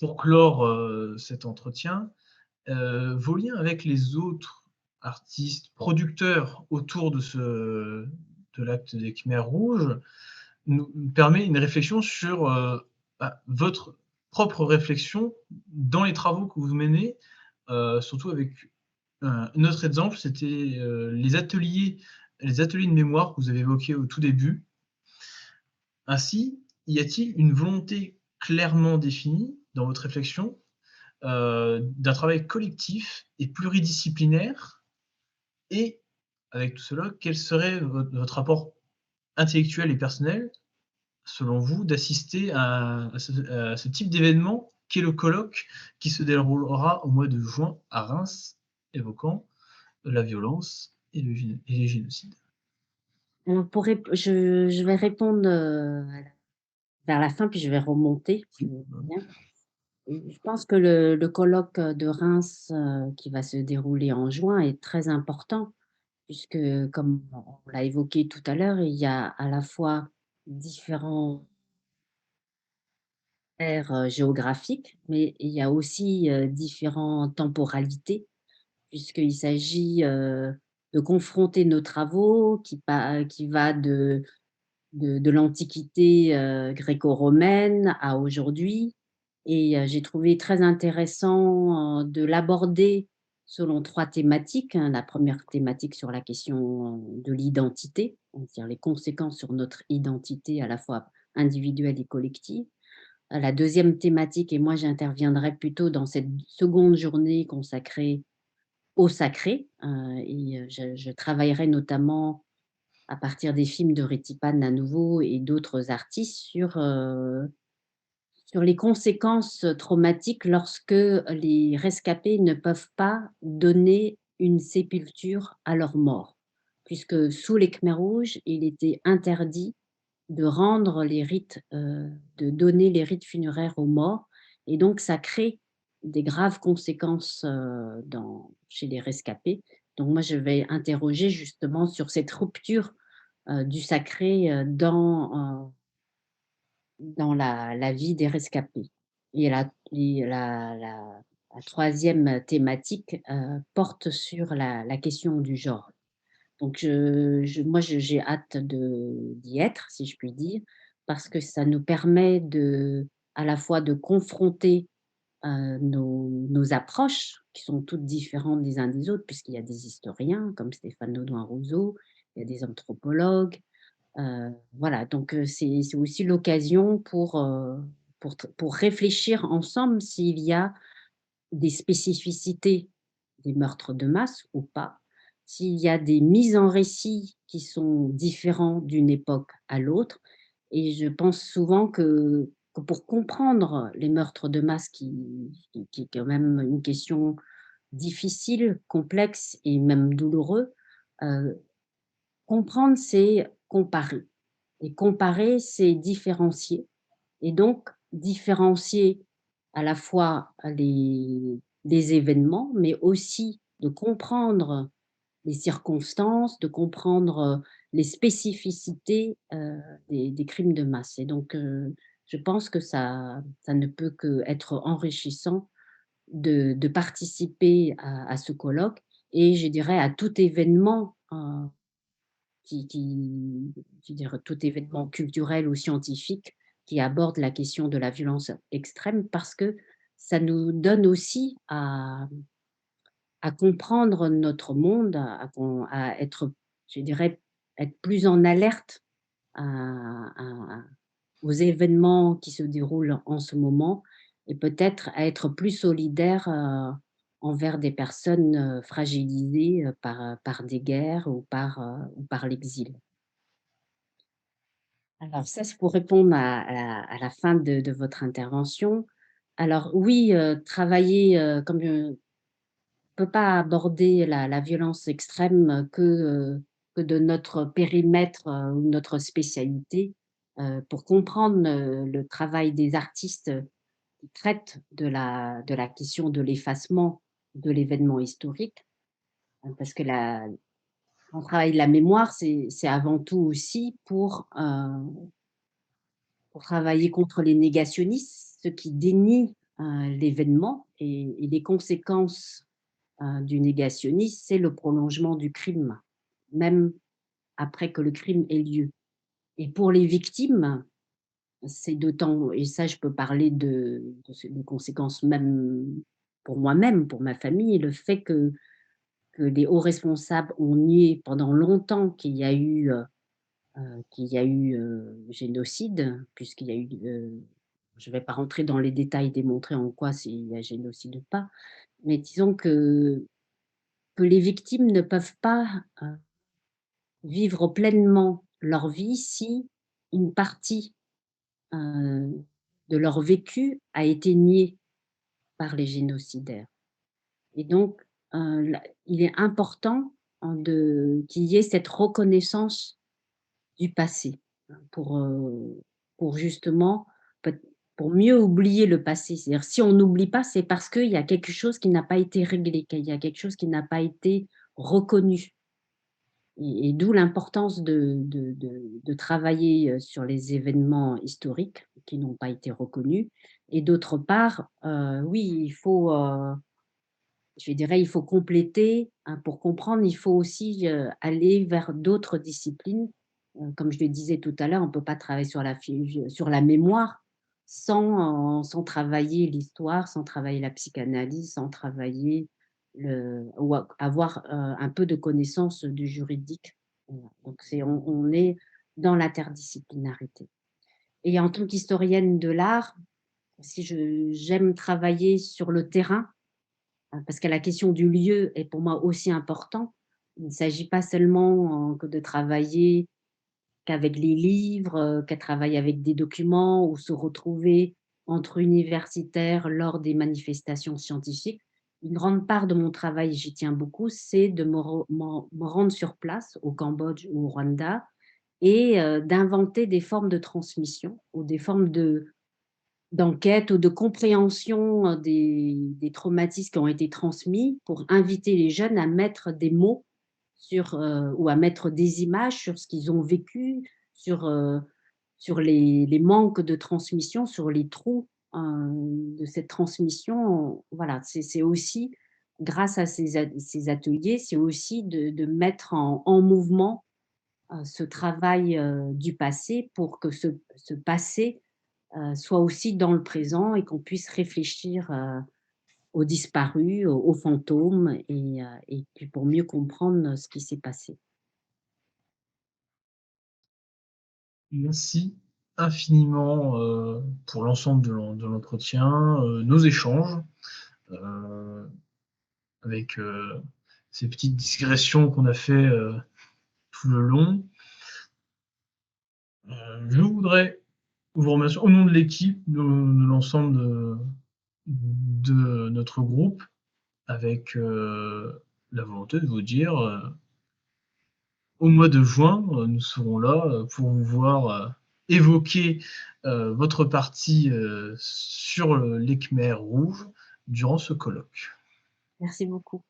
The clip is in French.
pour clore, cet entretien, vos liens avec les autres artistes, producteurs autour de l'acte des Khmers rouges nous permet une réflexion sur, votre propre réflexion dans les travaux que vous menez, surtout avec un autre exemple, c'était, les ateliers de mémoire que vous avez évoqués au tout début. Ainsi, y a-t-il une volonté clairement définie dans votre réflexion, d'un travail collectif et pluridisciplinaire? Et avec tout cela, quel serait votre rapport intellectuel et personnel, selon vous, d'assister à ce type d'événement qu'est le colloque qui se déroulera au mois de juin à Reims, évoquant la violence et les génocides? Pour rép je vais répondre, vers la fin, puis je vais remonter, si Oui, vous voulez bien. Je pense que le colloque, de Reims, qui va se dérouler en juin est très important puisque comme on l'a évoqué tout à l'heure, il y a à la fois différents aires, géographiques, mais il y a aussi, différentes temporalités puisqu'il s'agit, de confronter nos travaux qui va de l'Antiquité, gréco-romaine à aujourd'hui et j'ai trouvé très intéressant, de l'aborder selon 3 thématiques, hein. La première thématique sur la question de l'identité, c'est-à-dire les conséquences sur notre identité à la fois individuelle et collective. La deuxième thématique et moi j'interviendrai plutôt dans cette seconde journée consacrée au sacré, et je travaillerai notamment à partir des films de Retipan à nouveau et d'autres artistes sur les conséquences traumatiques lorsque les rescapés ne peuvent pas donner une sépulture à leurs morts. Puisque sous les Khmers rouges, il était interdit de rendre les rites, de donner les rites funéraires aux morts et donc ça crée des graves conséquences, chez les rescapés. Donc moi, je vais interroger justement sur cette rupture, du sacré, dans la vie des rescapés et la 3e thématique, porte sur la question du genre. Donc j'ai hâte d'y être, si je puis dire, parce que ça nous permet à la fois de confronter, nos approches qui sont toutes différentes des uns des autres, puisqu'il y a des historiens comme Stéphane Audouin-Rousseau, il y a des anthropologues, voilà, donc c'est aussi l'occasion pour réfléchir ensemble s'il y a des spécificités des meurtres de masse ou pas, s'il y a des mises en récit qui sont différents d'une époque à l'autre et je pense souvent que pour comprendre les meurtres de masse qui est quand même une question difficile, complexe et même douloureux, heu, comprendre c'est comparer et comparer c'est différencier et donc différencier à la fois les événements, mais aussi de comprendre les circonstances, de comprendre, les spécificités, des crimes de masse et donc je pense que ça ne peut qu'être enrichissant de participer à ce colloque et je dirais à tout événement, qui je dirais tout événement culturel ou scientifique qui aborde la question de la violence extrême parce que ça nous donne aussi à comprendre notre monde, à être, je dirais, être plus en alerte à aux événements qui se déroulent en ce moment et peut-être à être plus solidaire, envers des personnes, fragilisées, par des guerres ou par l'exil. Alors ça, c'est pour répondre à la fin de votre intervention. Alors oui, travailler, comme peut pas aborder la violence extrême que de notre périmètre, ou notre spécialité, pour comprendre, le travail des artistes qui traitent de la question de l'effacement de l'événement historique, parce que on travaille la mémoire, c'est avant tout aussi pour travailler contre les négationnistes, ceux qui dénient l'événement et les conséquences du négationnisme, c'est le prolongement du crime, même après que le crime ait lieu. Et pour les victimes, c'est d'autant, et ça je peux parler des conséquences même pour moi-même, pour ma famille, le fait que les hauts responsables ont nié pendant longtemps qu'il y a eu, génocide, puisqu'il y a eu, je ne vais pas rentrer dans les détails, démontrer en quoi s'il y a génocide ou pas, mais disons que les victimes ne peuvent pas, vivre pleinement leur vie si une partie, heu, de leur vécu a été niée par les génocidaires. Et donc, la il est important qu'il y ait cette reconnaissance du passé, hein, pour justement peut pour mieux oublier le passé. C'est-à-dire si on n'oublie pas, c'est parce qu'il y a quelque chose qui n'a pas été réglé, qu'il y a quelque chose qui n'a pas été reconnu. Et d'où l'importance de travailler, sur les événements historiques qui n'ont pas été reconnus. Et d'autre part, oui, je dirais, il faut compléter, hein, pour comprendre, il faut aussi, aller vers d'autres disciplines. Comme je le disais tout à l'heure, on ne peut pas travailler sur la mémoire sans travailler l'histoire, sans travailler la psychanalyse, sans travailler avoir, un peu de connaissance du juridique. Voilà, donc on est dans l'interdisciplinarité. Et en tant qu'historienne de l'art, si j'aime travailler sur le terrain, parce que la question du lieu est pour moi aussi important. Il ne s'agit pas seulement, que de travailler qu'avec les livres, qu'à travailler avec des documents ou se retrouver entre universitaires lors des manifestations scientifiques. Une grande part de mon travail, j'y tiens beaucoup, c'est de me rendre sur place au Cambodge ou au Rwanda et d'inventer des formes de transmission ou des formes d'enquête ou de compréhension, des traumatismes qui ont été transmis pour inviter les jeunes à mettre des mots sur, ou à mettre des images sur ce qu'ils ont vécu, sur, sur les manques de transmission, sur les trous, de cette transmission. Voilà, c'est aussi grâce à ces ateliers, c'est aussi de mettre en mouvement, ce travail, du passé pour que ce passé soit aussi dans le présent et qu'on puisse réfléchir, aux disparus, aux fantômes et puis pour mieux comprendre ce qui s'est passé. Merci infiniment, pour l'ensemble de l'entretien, nos échanges, heu, avec, ces petites digressions qu'on a fait, tout le long. Je voudrais vous remercier au nom de l'équipe, de l'ensemble de notre groupe, avec, la volonté de vous dire, au mois de juin, nous serons là, pour vous voir, évoquer, votre partie, sur, les Khmers rouges durant ce colloque. Merci beaucoup.